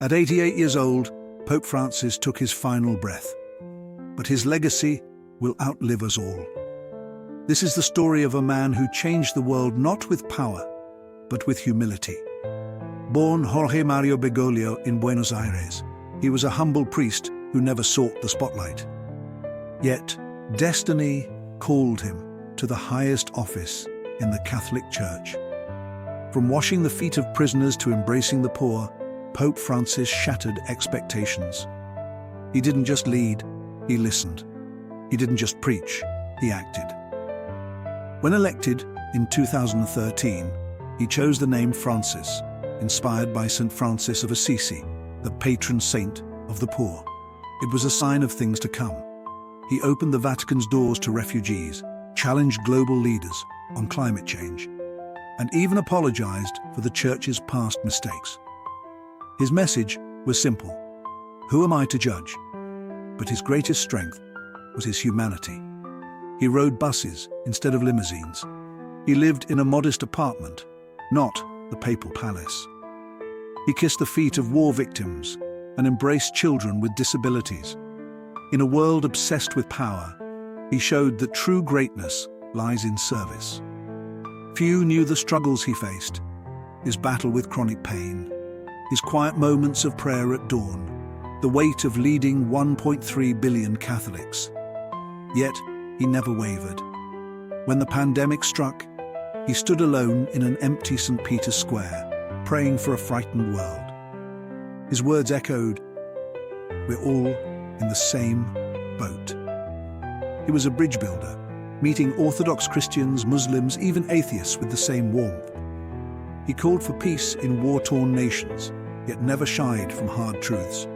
At 88 years old, Pope Francis took his final breath. But his legacy will outlive us all. This is the story of a man who changed the world not with power, but with humility. Born Jorge Mario Bergoglio in Buenos Aires, he was a humble priest who never sought the spotlight. Yet, destiny called him to the highest office in the Catholic Church. From washing the feet of prisoners to embracing the poor, Pope Francis shattered expectations. He didn't just lead, he listened. He didn't just preach, he acted. When elected in 2013, he chose the name Francis, inspired by St. Francis of Assisi, the patron saint of the poor. It was a sign of things to come. He opened the Vatican's doors to refugees, challenged global leaders on climate change, and even apologized for the Church's past mistakes. His message was simple: who am I to judge? But his greatest strength was his humanity. He rode buses instead of limousines. He lived in a modest apartment, not the papal palace. He kissed the feet of war victims and embraced children with disabilities. In a world obsessed with power, he showed that true greatness lies in service. Few knew the struggles he faced: his battle with chronic pain, his quiet moments of prayer at dawn, the weight of leading 1.3 billion Catholics. Yet, he never wavered. When the pandemic struck, he stood alone in an empty St. Peter's Square, praying for a frightened world. His words echoed, "We're all in the same boat." He was a bridge builder, meeting Orthodox Christians, Muslims, even atheists with the same warmth. He called for peace in war-torn nations, yet never shied from hard truths.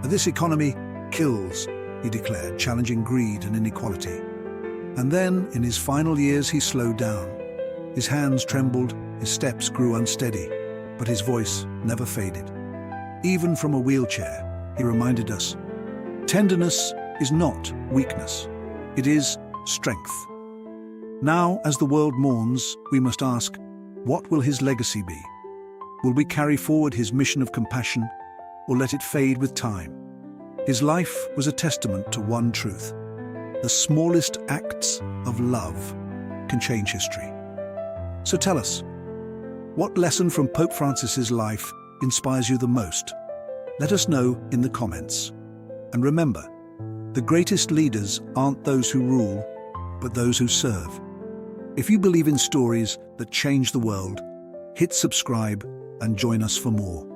"This economy kills," he declared, challenging greed and inequality. And then, in his final years, he slowed down. His hands trembled, his steps grew unsteady, but his voice never faded. Even from a wheelchair, he reminded us, tenderness is not weakness, it is strength. Now, as the world mourns, we must ask, what will his legacy be? Will we carry forward his mission of compassion, or let it fade with time? His life was a testament to one truth: the smallest acts of love can change history. So tell us, what lesson from Pope Francis's life inspires you the most? Let us know in the comments. And remember, the greatest leaders aren't those who rule, but those who serve. If you believe in stories that change the world, hit subscribe and join us for more.